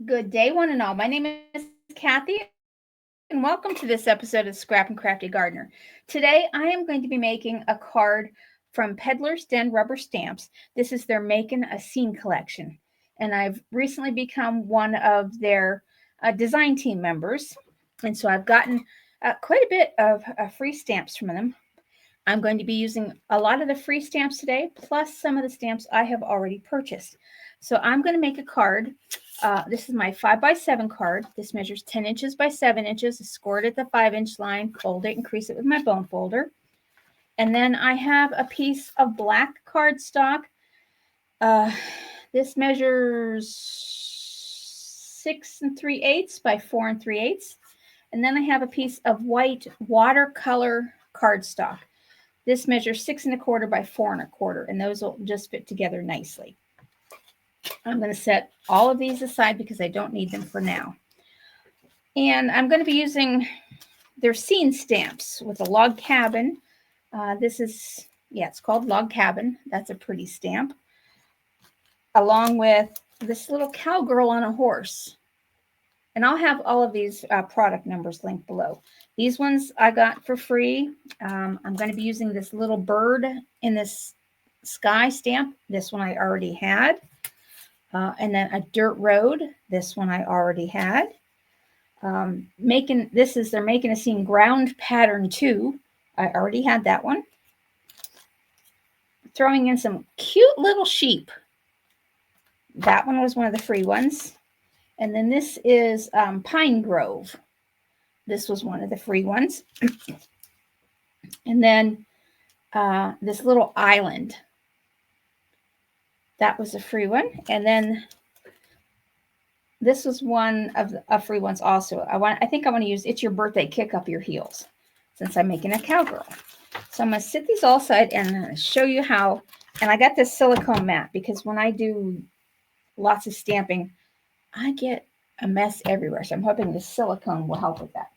Good day, one and all. My name is Kathy, and welcome to this episode of Scrap and Crafty Gardener. Today, I am going to be making a card from Peddlers Den Rubber Stamps. This is their Makin a Scene collection, and I've recently become one of their design team members, and so I've gotten quite a bit of free stamps from them. I'm going to be using a lot of the free stamps today, plus some of the stamps I have already purchased. So I'm going to make a card. This is my 5x7 card. This measures 10 inches by 7 inches. It's scored at the 5-inch line. Fold it and crease it with my bone folder. And then I have a piece of black cardstock. This measures 6 3/8 by 4 3/8. And then I have a piece of white watercolor cardstock. This measures 6 1/4 by 4 1/4, and those will just fit together nicely. I'm going to set all of these aside because I don't need them for now. And I'm going to be using their scene stamps with a log cabin. It's called Log Cabin. That's a pretty stamp. Along with this little cowgirl on a horse. And I'll have all of these product numbers linked below. These ones I got for free. I'm going to be using this little bird in this sky stamp. This one I already had. And then a dirt road. This one I already had. They're making a scene ground pattern 2. I already had that one. Throwing in some cute little sheep. That one was one of the free ones. And then this is Pine Grove. This was one of the free ones. And then this little island. That was a free one. And then this was one of the free ones also. I think I want to use It's Your Birthday, Kick Up Your Heels, since I'm making a cowgirl. So I'm going to sit these all aside and show you how. And I got this silicone mat because when I do lots of stamping, I get a mess everywhere. So I'm hoping the silicone will help with that.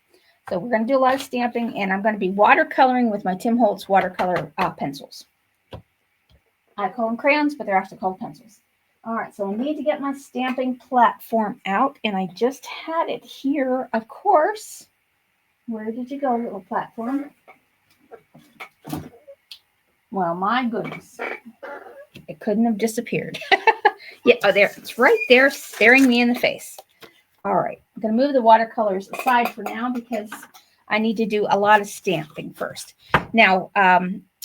So we're going to do a lot of stamping, and I'm going to be watercoloring with my Tim Holtz watercolor pencils. I call them crayons, but they're actually called pencils. All right, so I need to get my stamping platform out, and I just had it here, of course. Where did you go, little platform? Well, my goodness. It couldn't have disappeared. Yeah, oh, there. It's right there staring me in the face. All right, I'm going to move the watercolors aside for now because I need to do a lot of stamping first. Now,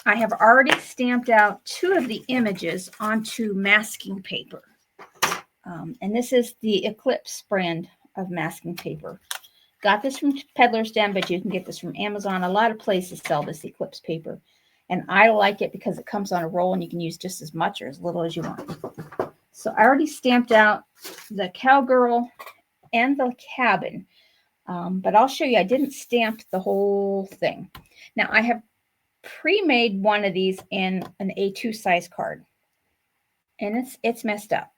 I have already stamped out 2 of the images onto masking paper. And this is the Eclipse brand of masking paper. Got this from Peddlers Den, but you can get this from Amazon. A lot of places sell this Eclipse paper. And I like it because it comes on a roll and you can use just as much or as little as you want. So I already stamped out the cowgirl and the cabin. But I'll show you, I didn't stamp the whole thing. Now I have pre-made one of these in an A2 size card. And it's messed up.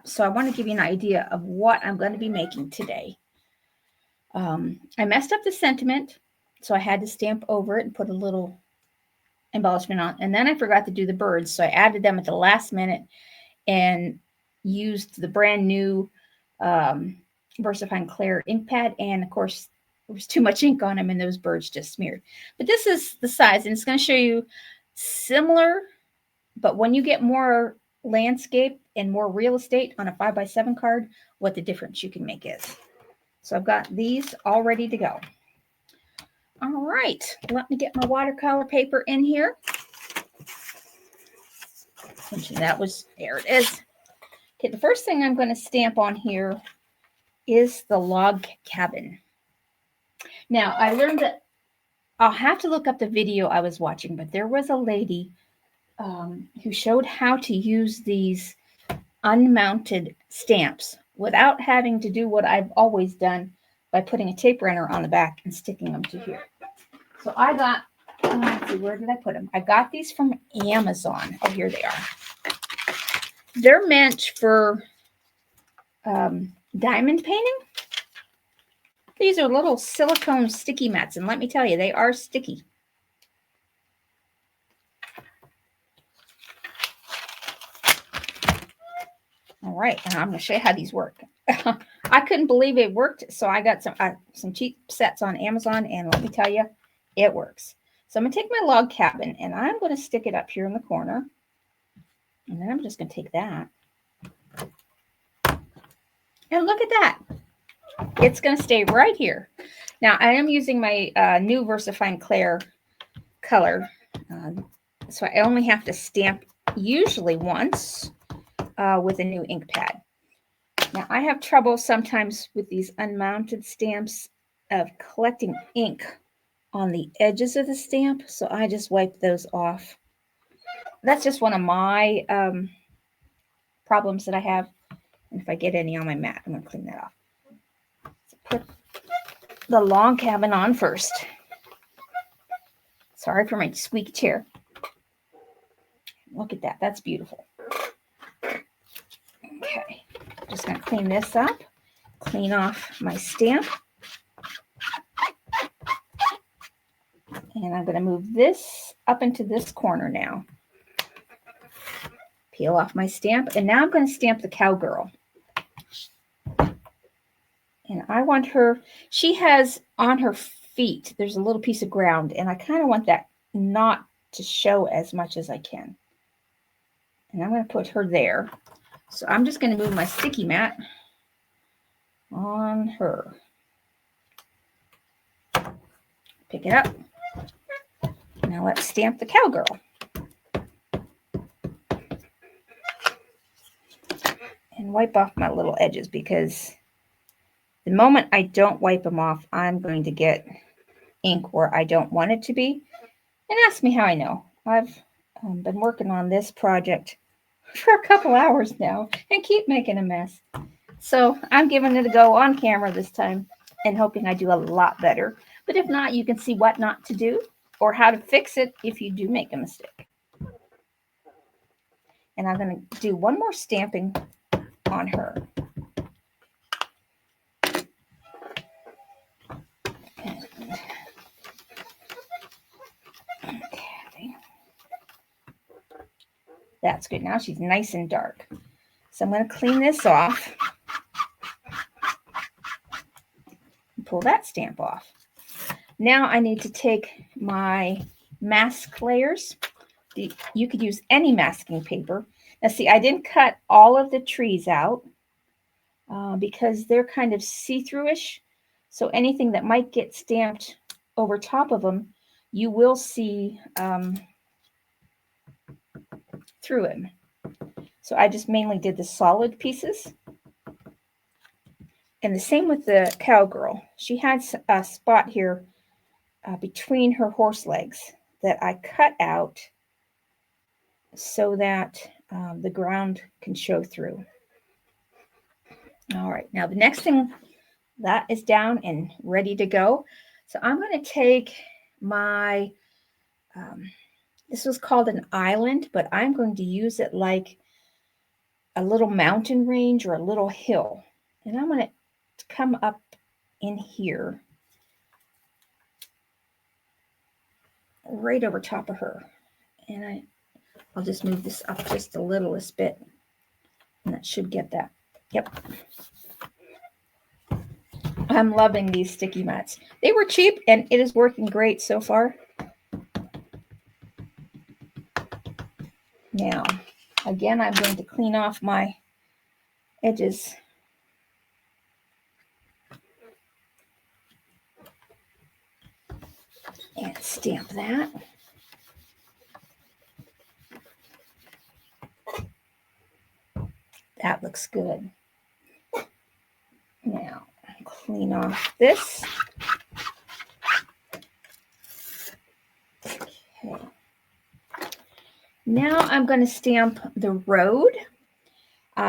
So I want to give you an idea of what I'm going to be making today. I messed up the sentiment, so I had to stamp over it and put a little embellishment on. And then I forgot to do the birds, so I added them at the last minute and used the brand new VersaFine Clear ink pad. And of course, there was too much ink on them and those birds just smeared. But this is the size, and it's going to show you similar, but when you get more landscape and more real estate on a 5x7 card, what the difference you can make is. So I've got these all ready to go. All right, let me get my watercolor paper in here. There it is. Okay, the first thing I'm going to stamp on here is the log cabin. Now, I learned that I'll have to look up the video I was watching, but there was a lady who showed how to use these unmounted stamps without having to do what I've always done by putting a tape runner on the back and sticking them to here. So I got, let's see, where did I put them? I got these from Amazon. Oh, here they are. They're meant for diamond painting. These are little silicone sticky mats, and let me tell you, they are sticky. All right, and I'm going to show you how these work. I couldn't believe it worked. So I got some cheap sets on Amazon, and let me tell you, it works. So I'm going to take my log cabin, and I'm going to stick it up here in the corner. And then I'm just going to take that. And look at that. It's going to stay right here. Now, I am using my new VersaFine Clair color. So I only have to stamp usually once with a new ink pad. Now, I have trouble sometimes with these unmounted stamps of collecting ink on the edges of the stamp. So I just wipe those off. That's just one of my problems that I have. And if I get any on my mat, I'm going to clean that off. So put the log cabin on first. Sorry for my squeaky chair. Look at that. That's beautiful. Okay. Just going to clean this up. Clean off my stamp. And I'm going to move this up into this corner now. Peel off my stamp. And now I'm going to stamp the Cowgirl. And I want her, she has on her feet, there's a little piece of ground, and I kind of want that not to show as much as I can. And I'm going to put her there. So I'm just going to move my sticky mat on her. Pick it up. Now let's stamp the Cowgirl. And wipe off my little edges, because the moment I don't wipe them off, I'm going to get ink where I don't want it to be. And ask me how I know. I've been working on this project for a couple hours now and keep making a mess. So I'm giving it a go on camera this time and hoping I do a lot better. But if not, you can see what not to do or how to fix it if you do make a mistake. And I'm going to do one more stamping on her. Okay. That's good. Now she's nice and dark. So I'm going to clean this off. And pull that stamp off. Now I need to take my mask layers. You could use any masking paper. Now see, I didn't cut all of the trees out because they're kind of see-through-ish. So anything that might get stamped over top of them, you will see through it. So I just mainly did the solid pieces. And the same with the Cowgirl. She had a spot here between her horse legs that I cut out so that the ground can show through. All right, now the next thing, that is down and ready to go. So I'm going to take my, this was called an island, but I'm going to use it like a little mountain range or a little hill. And I'm going to come up in here, right over top of her. And I'll just move this up just the littlest bit. And that should get that. Yep. I'm loving these sticky mats. They were cheap and it is working great so far. Now, again, I'm going to clean off my edges. And stamp that. That looks good. Now, clean off this. Okay. Now I'm going to stamp the road.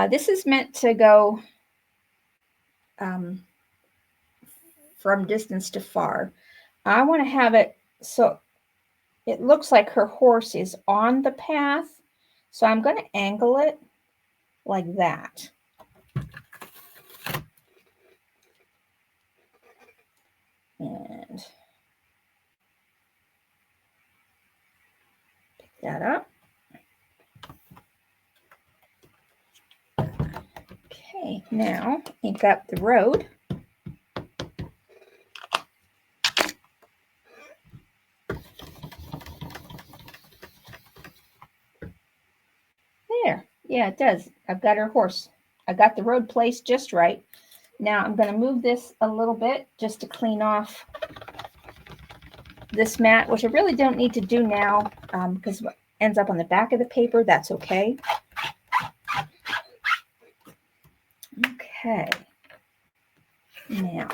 This is meant to go from distance to far. I want to have it so it looks like her horse is on the path. So I'm going to angle it like that. And pick that up. Okay. Okay, now ink up the road. There, yeah, it does. I've got her horse. I got the road placed just right. Now I'm going to move this a little bit just to clean off this mat, which I really don't need to do now because what ends up on the back of the paper, that's okay. Okay. Now,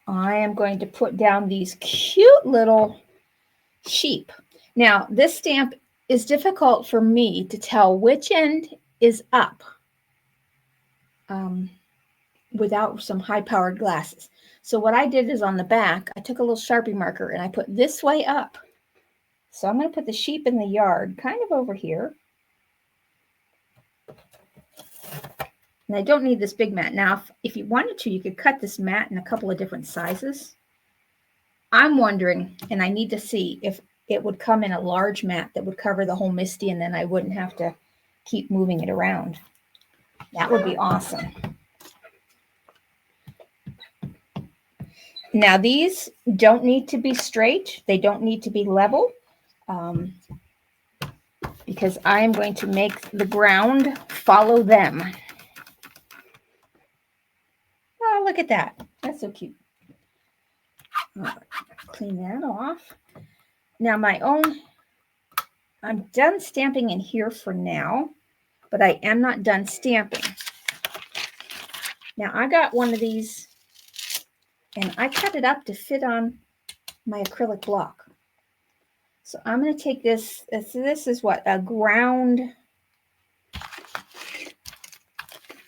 I am going to put down these cute little sheep. Now, this stamp is difficult for me to tell which end is up without some high-powered glasses. So what I did is on the back, I took a little Sharpie marker and I put this way up. So I'm going to put the sheep in the yard kind of over here. And I don't need this big mat. Now, if you wanted to, you could cut this mat in a couple of different sizes. I'm wondering, and I need to see if it would come in a large mat that would cover the whole Misty, and then I wouldn't have to keep moving it around. That would be awesome. Now, these don't need to be straight. They don't need to be level because I'm going to make the ground follow them. Oh, look at that. That's so cute. All right, clean that off. Now I'm done stamping in here for now, but I am not done stamping. Now I got one of these and I cut it up to fit on my acrylic block. So I'm going to take this, this is what, a ground,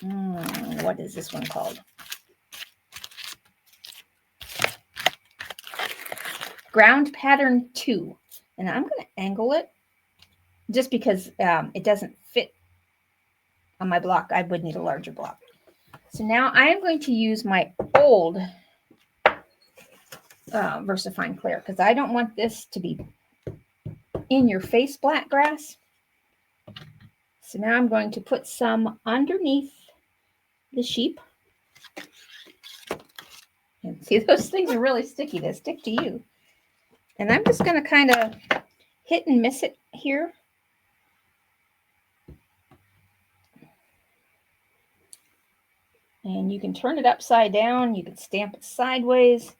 what is this one called? Ground Pattern 2. And I'm going to angle it just because it doesn't fit on my block. I would need a larger block. So now I am going to use my old VersaFine Clear because I don't want this to be in your face black grass. So now I'm going to put some underneath the sheep. And see, those things are really sticky. They stick to you. And I'm just going to kind of hit and miss it here. And you can turn it upside down. You can stamp it sideways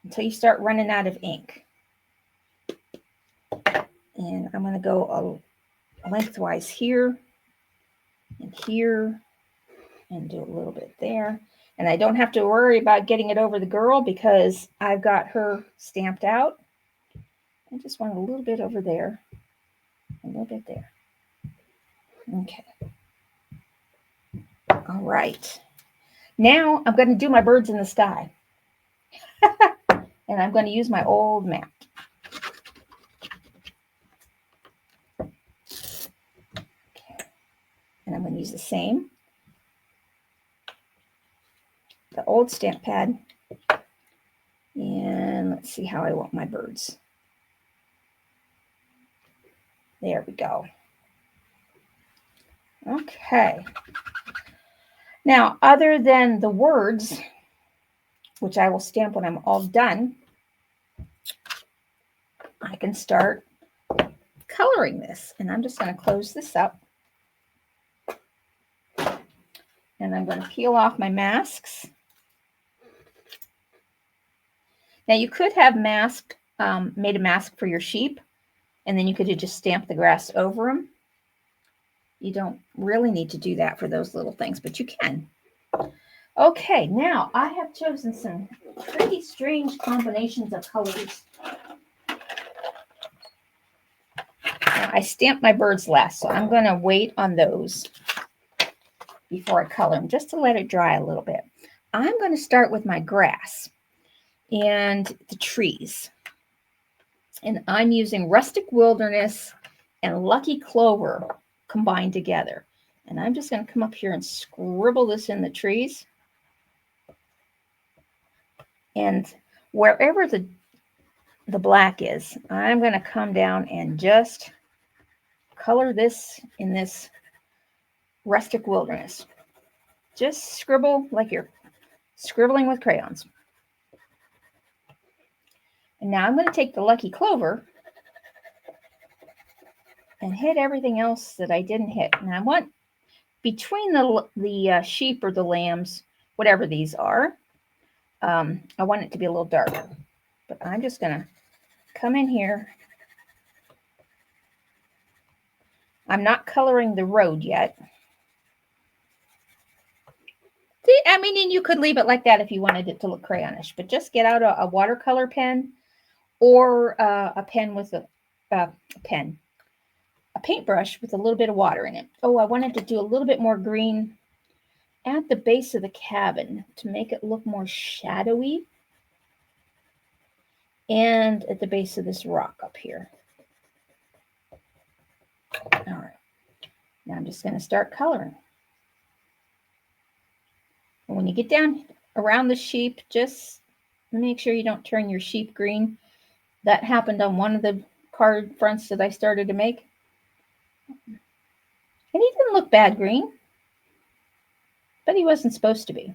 until you start running out of ink. And I'm going to go lengthwise here and here and do a little bit there. And I don't have to worry about getting it over the girl because I've got her stamped out. I just want a little bit over there, a little bit there. Okay. All right. Now I'm going to do my birds in the sky. And I'm going to use my old mat. Okay. And I'm going to use the same. The old stamp pad. And let's see how I want my birds. There we go. Okay. Now, other than the words, which I will stamp when I'm all done, I can start coloring this. And I'm just going to close this up. And I'm going to peel off my masks. Now you could have made a mask for your sheep, and then you could have just stamped the grass over them. You don't really need to do that for those little things, but you can. Okay, now I have chosen some pretty strange combinations of colors. Now, I stamped my birds last, so I'm going to wait on those before I color them, just to let it dry a little bit. I'm going to start with my grass and the trees. And I'm using Rustic Wilderness and Lucky Clover combined together. And I'm just going to come up here and scribble this in the trees. And wherever the black is, I'm going to come down and just color this in this rustic wilderness. Just scribble like you're scribbling with crayons. And now I'm going to take the Lucky Clover and hit everything else that I didn't hit. And I want between the sheep or the lambs, whatever these are, I want it to be a little darker. But I'm just going to come in here. I'm not coloring the road yet. I mean, and you could leave it like that if you wanted it to look crayonish, but just get out a watercolor pen or a pen with a paintbrush with a little bit of water in it. Oh, I wanted to do a little bit more green at the base of the cabin to make it look more shadowy, and at the base of this rock up here. All right, now I'm just going to start coloring. And when you get down around the sheep, just make sure you don't turn your sheep green. That happened on one of the card fronts that I started to make. And he didn't look bad green, but he wasn't supposed to be.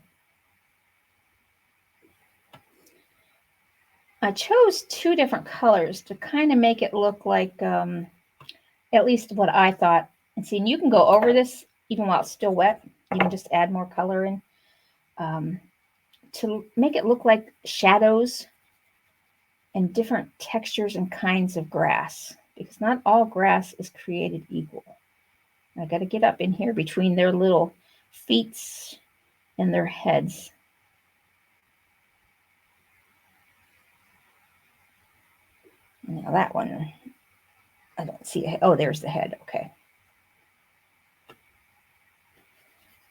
I chose two different colors to kind of make it look like, at least what I thought. And see, and you can go over this even while it's still wet. You can just add more color in to make it look like shadows and different textures and kinds of grass, because not all grass is created equal. I got to get up in here between their little feet and their heads. Now that one, I don't see it. Oh, there's the head. Okay.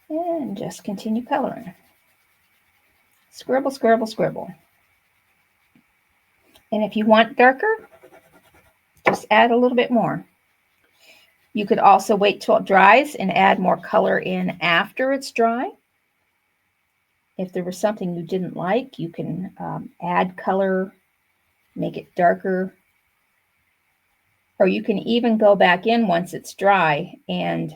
And just continue coloring. Scribble, scribble, scribble. And if you want darker, just add a little bit more. You could also wait till it dries and add more color in after it's dry. If there was something you didn't like, you can add color, make it darker. Or you can even go back in once it's dry and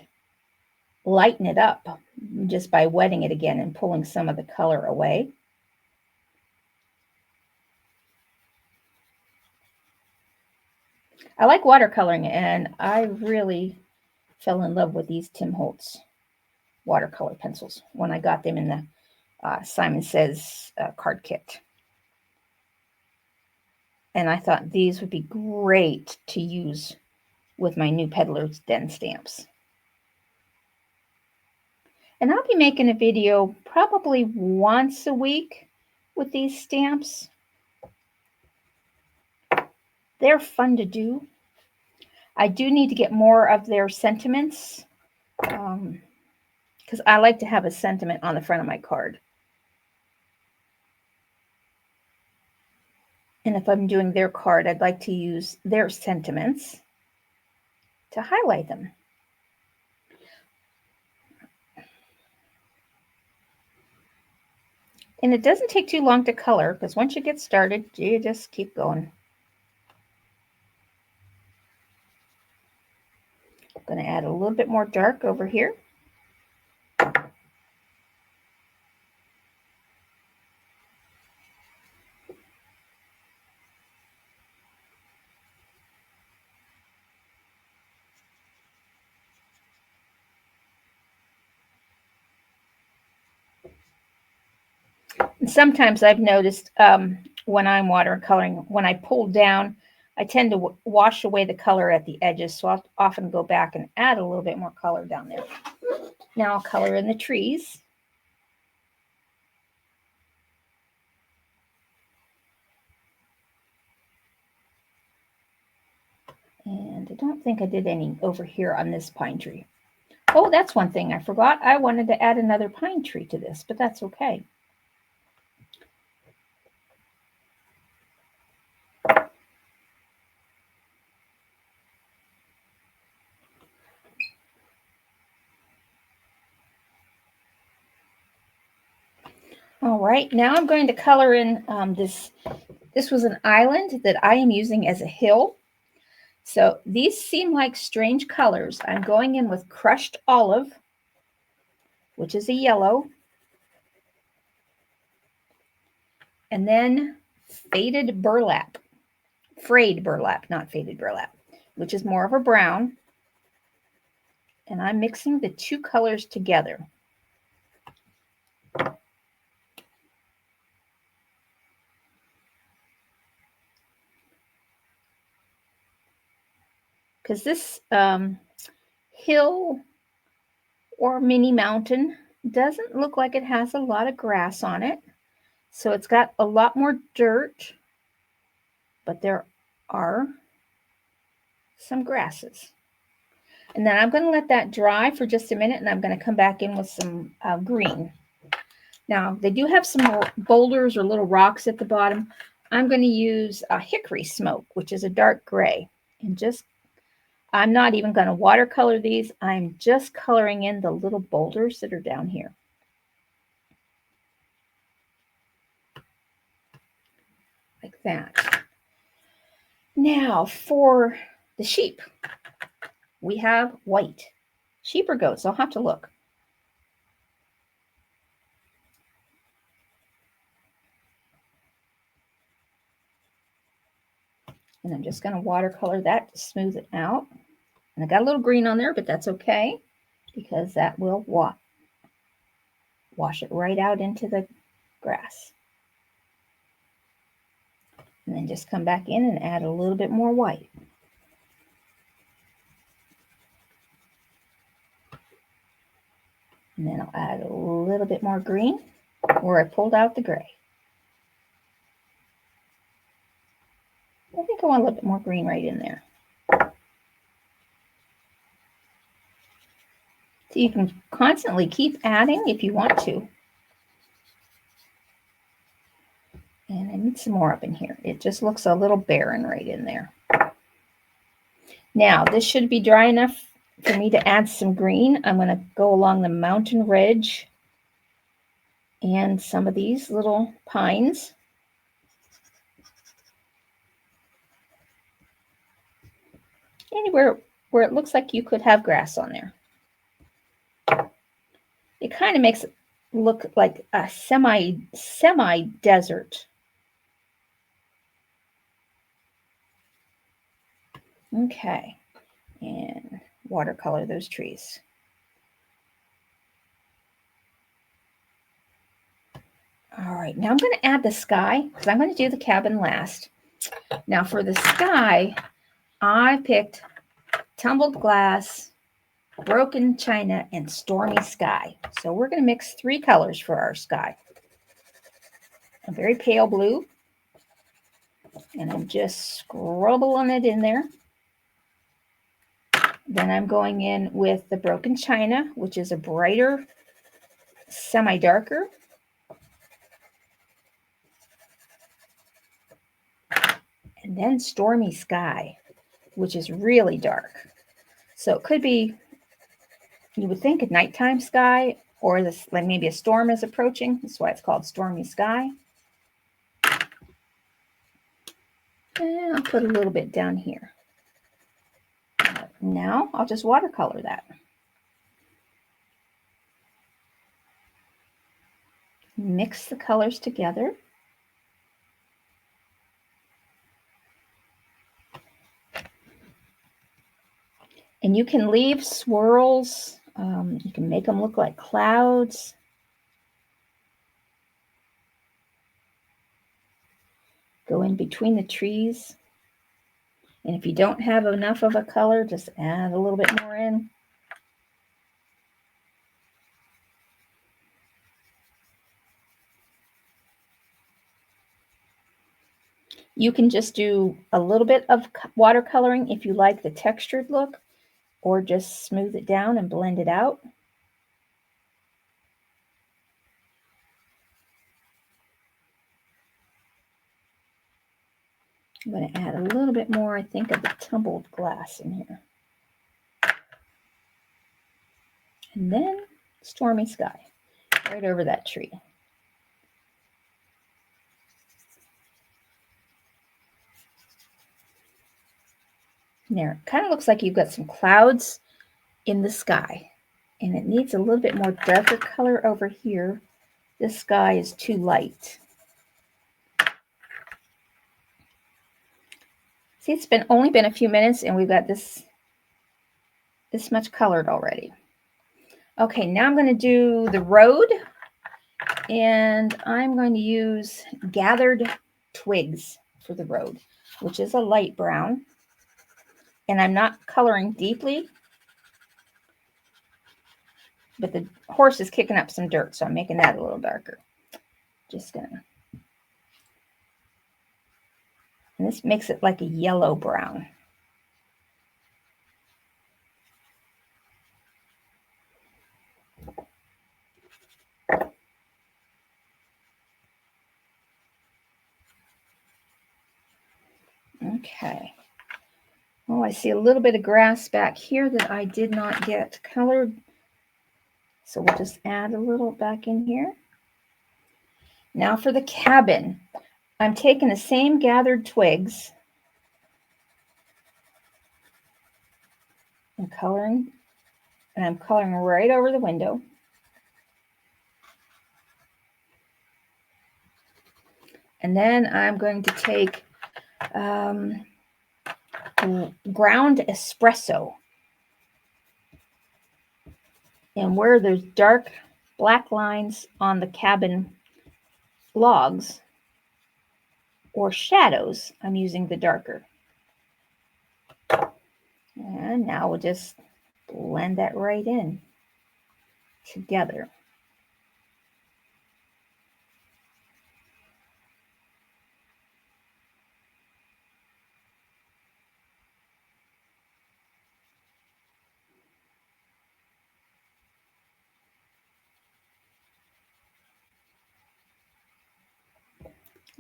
lighten it up just by wetting it again and pulling some of the color away. I like watercoloring, and I really fell in love with these Tim Holtz watercolor pencils when I got them in the Simon Says card kit. And I thought these would be great to use with my new Peddlers Den stamps. And I'll be making a video probably once a week with these stamps. They're fun to do. I do need to get more of their sentiments because I like to have a sentiment on the front of my card. And if I'm doing their card, I'd like to use their sentiments to highlight them. And it doesn't take too long to color, because once you get started, you just keep going. I'm going to add a little bit more dark over here. And sometimes I've noticed when I'm watercoloring, when I pull down, I tend to wash away the color at the edges, so I'll often go back and add a little bit more color down there. Now I'll color in the trees. And I don't think I did any over here on this pine tree. Oh, that's one thing I forgot. I wanted to add another pine tree to this, but that's okay. All right, now I'm going to color in this. This was an island that I am using as a hill. So these seem like strange colors. I'm going in with crushed olive, which is a yellow, and then faded burlap, frayed burlap, not faded burlap, which is more of a brown. And I'm mixing the two colors together. Because this hill or mini mountain doesn't look like it has a lot of grass on it. So it's got a lot more dirt, but there are some grasses. And then I'm going to let that dry for just a minute, and I'm going to come back in with some green. Now, they do have some boulders or little rocks at the bottom. I'm going to use a hickory smoke, which is a dark gray. And I'm not even going to watercolor these. I'm just coloring in the little boulders that are down here. Like that. Now, for the sheep, we have white. Sheep or goats? I'll have to look. And I'm just going to watercolor that to smooth it out. And I got a little green on there, but that's okay because that will wash it right out into the grass. And then just come back in and add a little bit more white. And then I'll add a little bit more green where I pulled out the gray. I think I want a little bit more green right in there. So you can constantly keep adding if you want to. And I need some more up in here. It just looks a little barren right in there. Now, this should be dry enough for me to add some green. I'm going to go along the mountain ridge and some of these little pines. Anywhere where it looks like you could have grass on there. It kind of makes it look like a semi-desert. Okay, and watercolor those trees. All right, now I'm going to add the sky because I'm going to do the cabin last. Now for the sky, I picked tumbled glass, broken china, and stormy sky. So we're going to mix 3 colors for our sky. A very pale blue, and I'm just scribbling it in there. Then I'm going in with the broken china, which is a brighter, semi-darker. And then stormy sky, which is really dark. So it could be, you would think, a nighttime sky, or this, like maybe a storm is approaching. That's why it's called stormy sky. And I'll put a little bit down here. Now I'll just watercolor that. Mix the colors together. And you can leave swirls. You can make them look like clouds. Go in between the trees. And if you don't have enough of a color, just add a little bit more in. You can just do a little bit of watercoloring if you like the textured look, or just smooth it down and blend it out. I'm going to add a little bit more, I think, of the tumbled glass in here. And then stormy sky right over that tree. There, it kind of looks like you've got some clouds in the sky. And it needs a little bit more darker color over here. This sky is too light. See, it's only been a few minutes and we've got this much colored already. Okay, now I'm going to do the road, and I'm going to use Gathered Twigs for the road, which is a light brown. And I'm not coloring deeply, but the horse is kicking up some dirt, so I'm making that a little darker. Just gonna, and this makes it like a yellow brown. Okay. Oh, I see a little bit of grass back here that I did not get colored. So we'll just add a little back in here. Now for the cabin, I'm taking the same Gathered Twigs and coloring, and I'm coloring right over the window. And then I'm going to take ground espresso. And where there's dark black lines on the cabin logs or shadows, I'm using the darker. And now we'll just blend that right in together.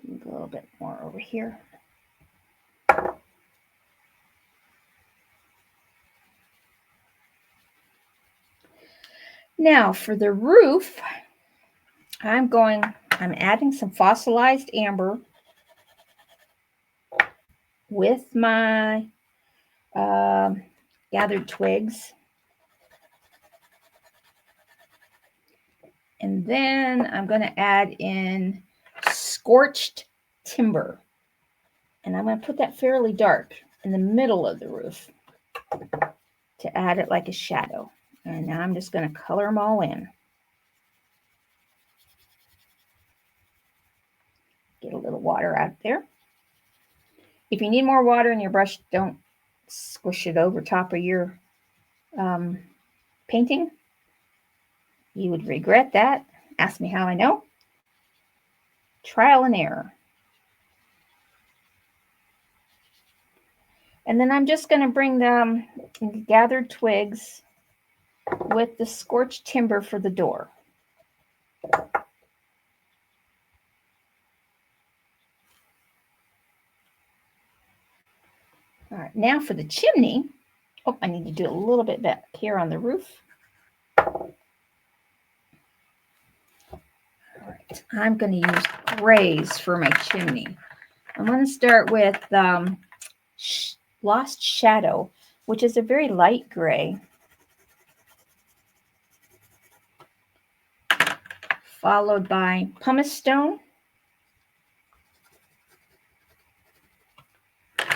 A little bit more over here. Now for the roof, I'm adding some fossilized amber with my Gathered Twigs. And then I'm going to add in Scorched timber. And I'm going to put that fairly dark in the middle of the roof to add it like a shadow. And now I'm just going to color them all in. Get a little water out there. If you need more water in your brush, don't squish it over top of your painting. You would regret that. Ask me how I know. Trial and error. And then I'm just going to bring the Gathered Twigs with the Scorched timber for the door. All right, now for the chimney. Oh, I need to do a little bit back here on the roof. All right, I'm going to use grays for my chimney. I'm going to start with Lost Shadow, which is a very light gray, followed by Pumice Stone,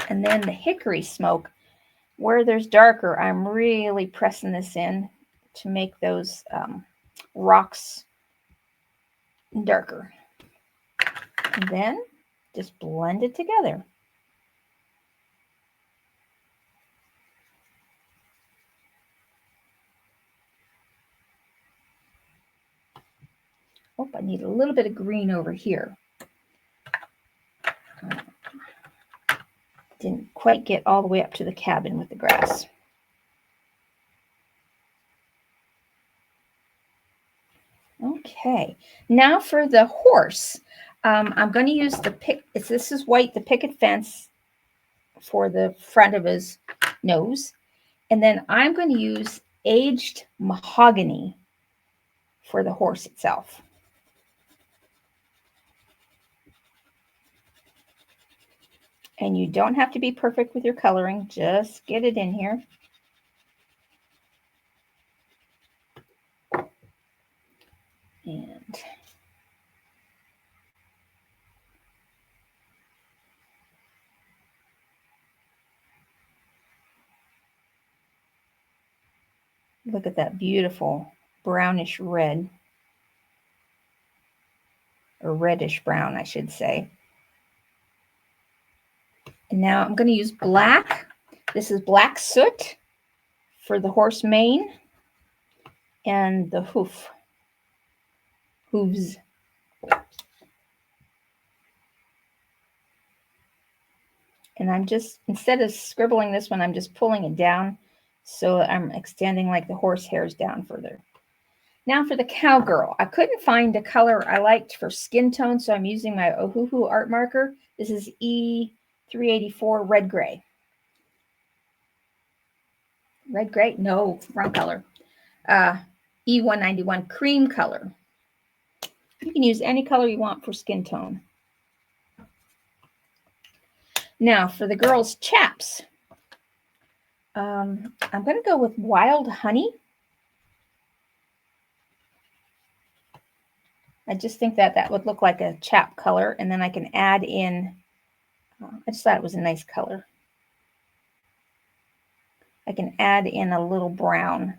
and then the Hickory Smoke. Where there's darker, I'm really pressing this in to make those rocks darker. And then just blend it together. Oh, I need a little bit of green over here. Didn't quite get all the way up to the cabin with the grass. Okay, now for the horse. I'm going to use this is white, the picket fence for the front of his nose. And then I'm going to use aged mahogany for the horse itself. And you don't have to be perfect with your coloring. Just get it in here. And look at that beautiful brownish red, or reddish brown, I should say. And now I'm going to use black. This is black soot for the horse mane and the hooves. And I'm just, instead of scribbling this one, I'm just pulling it down so I'm extending like the horse hairs down further. Now for the Cowgirl. I couldn't find a color I liked for skin tone, so I'm using my Ohuhu art marker. This is E384 Red Gray. Red Gray? No, wrong color. E191 Cream color. You can use any color you want for skin tone. Now for the girls' chaps. I'm going to go with Wild Honey. I just think that that would look like a chap color, and then I can add in, I just thought it was a nice color. I can add in a little brown,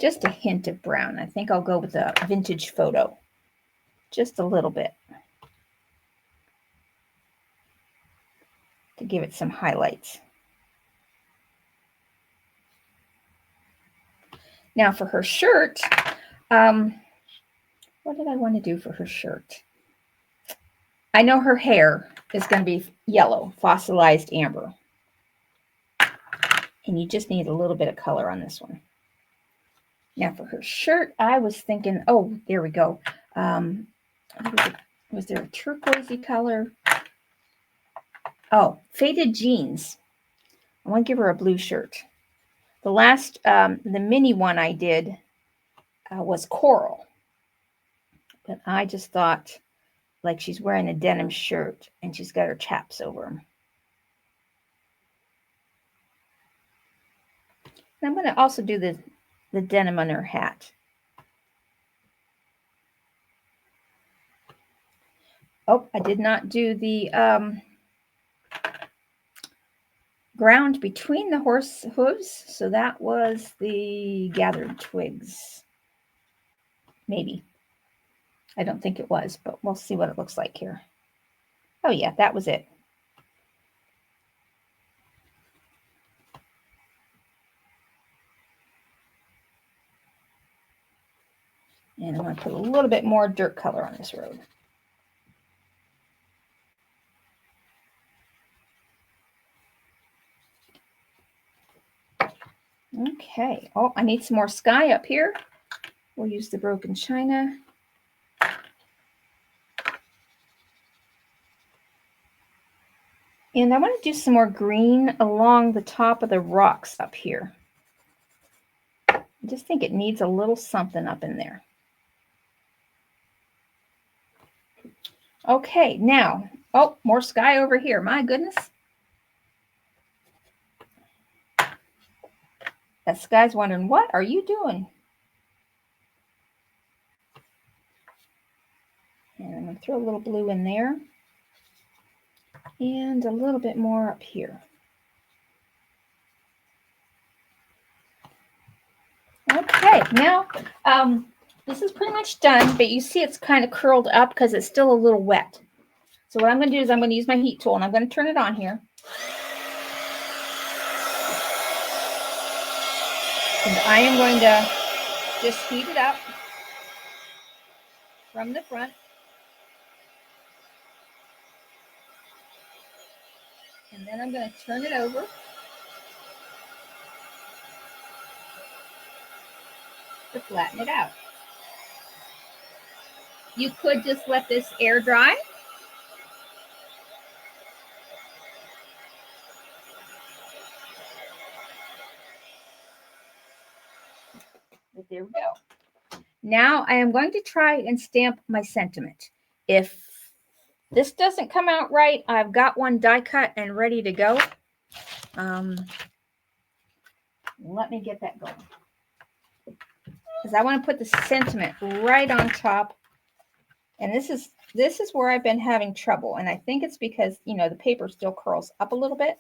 just a hint of brown. I think I'll go with a vintage photo, just a little bit, to give it some highlights. Now for her shirt, what did I want to do for her shirt? I know her hair is going to be yellow, fossilized amber. And you just need a little bit of color on this one. Now for her shirt, I was thinking, oh, there we go. Was there a turquoisey color? Oh, Faded Jeans. I want to give her a blue shirt. The last, the mini one I did was coral. But I just thought, like, she's wearing a denim shirt and she's got her chaps over them. And I'm going to also do the denim on her hat. Oh, I did not do the ground between the horse hooves. So that was the gathered twigs. Maybe. I don't think it was, but we'll see what it looks like here. Oh yeah, that was it. And I'm going to put a little bit more dirt color on this road. Okay. Oh, I need some more sky up here. We'll use the broken china. And I want to do some more green along the top of the rocks up here. I just think it needs a little something up in there. Okay, now, oh, more sky over here. My goodness. That sky's wondering, what are you doing? And I'm going to throw a little blue in there. And a little bit more up here. Okay, now this is pretty much done, but you see it's kind of curled up because it's still a little wet. So what I'm going to do is I'm going to use my heat tool and I'm going to turn it on here. And I am going to just heat it up from the front. And then I'm going to turn it over. To flatten it out. You could just let this air dry. But there we go. Now I am going to try and stamp my sentiment. If this doesn't come out right, I've got one die cut and ready to go. Let me get that going, because I want to put the sentiment right on top. And this is where I've been having trouble. And I think it's because, you know, the paper still curls up a little bit.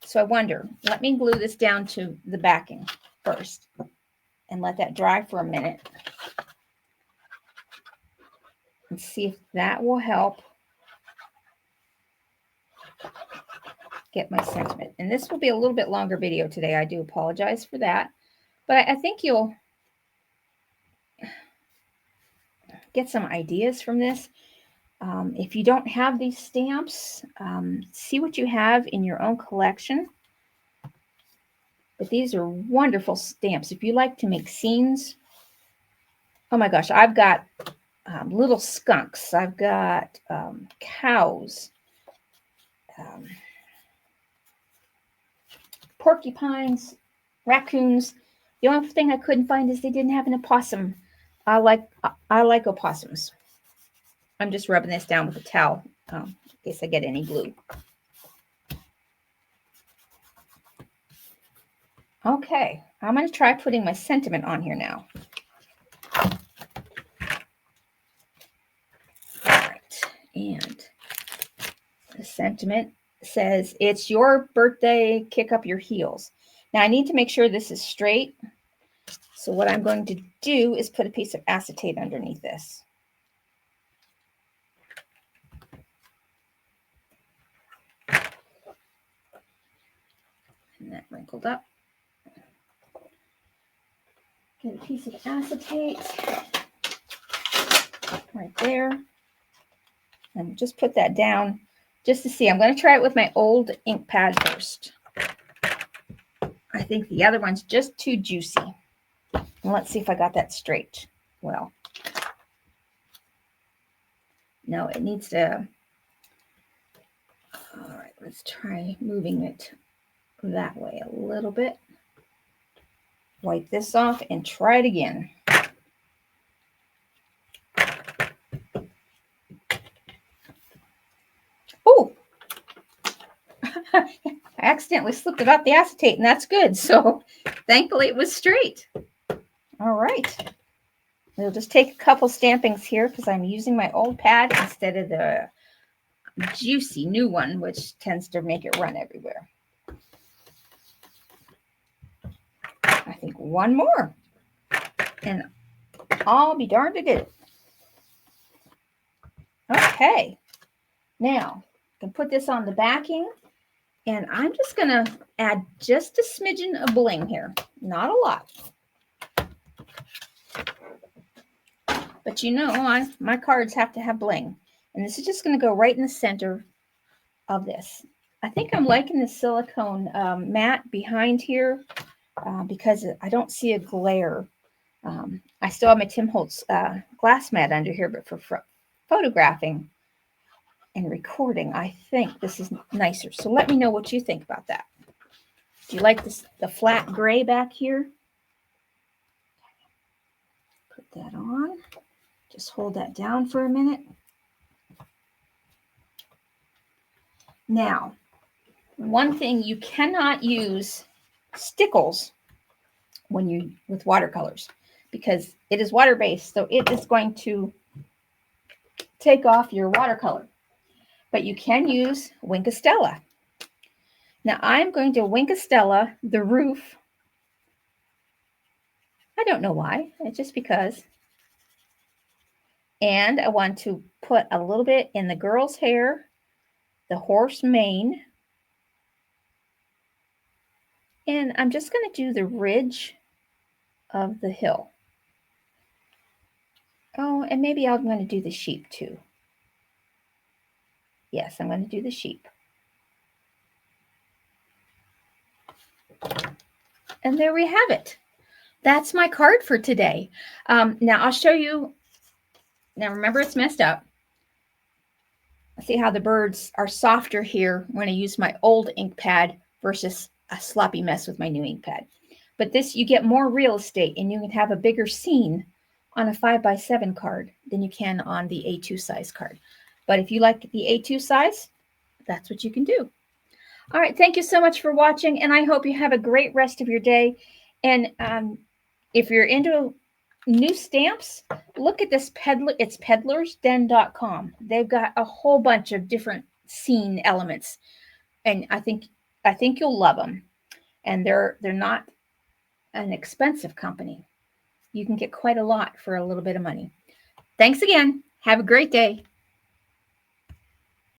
So I wonder, let me glue this down to the backing first and let that dry for a minute. And see if that will help get my sentiment. And this will be a little bit longer video today. I do apologize for that. But I think you'll get some ideas from this. If you don't have these stamps, see what you have in your own collection. But these are wonderful stamps. If you like to make scenes, oh my gosh, I've got little skunks. I've got cows, porcupines, raccoons. The only thing I couldn't find is they didn't have an opossum. I like opossums. I'm just rubbing this down with a towel in case I get any glue. Okay, I'm going to try putting my sentiment on here now. All right, and the sentiment says, "It's your birthday, kick up your heels." Now I need to make sure this is straight. So what I'm going to do is put a piece of acetate underneath this. And that wrinkled up. Get a piece of acetate right there. And just put that down just to see. I'm going to try it with my old ink pad first. I think the other one's just too juicy. And let's see if I got that straight. Well, no, it needs to. All right, let's try moving it that way a little bit. Wipe this off and try it again. Oh, I accidentally slipped it off the acetate, and that's good. So thankfully it was straight. All right. We'll just take a couple stampings here because I'm using my old pad instead of the juicy new one, which tends to make it run everywhere. I think one more, and I'll be darned to get it. Okay. Now, I can put this on the backing, and I'm just going to add just a smidgen of bling here. Not a lot. But you know, my cards have to have bling. And this is just going to go right in the center of this. I think I'm liking the silicone mat behind here because I don't see a glare. I still have my Tim Holtz glass mat under here, but for photographing and recording, I think this is nicer. So let me know what you think about that. Do you like this, the flat gray back here? Put that on. Just hold that down for a minute. Now, one thing, you cannot use stickles with watercolors because it is water-based, so it is going to take off your watercolor. But you can use Wink of Stella. Now I'm going to Wink of Stella the roof. I don't know why, it's just because. And I want to put a little bit in the girl's hair, the horse mane. And I'm just going to do the ridge of the hill. Oh, and maybe I'm going to do the sheep too. Yes, I'm going to do the sheep. And there we have it. That's my card for today. Now I'll show you. Now remember, it's messed up. See how the birds are softer here when I use my old ink pad versus a sloppy mess with my new ink pad. But this, you get more real estate and you can have a bigger scene on a 5x7 card than you can on the A2 size card. But if you like the A2 size, that's what you can do. All right, thank you so much for watching, and I hope you have a great rest of your day. And if you're into new stamps, look at this Peddler. It's peddlersden.com. They've got a whole bunch of different scene elements, and I think you'll love them. And they're not an expensive company. You can get quite a lot for a little bit of money. Thanks again. Have a great day.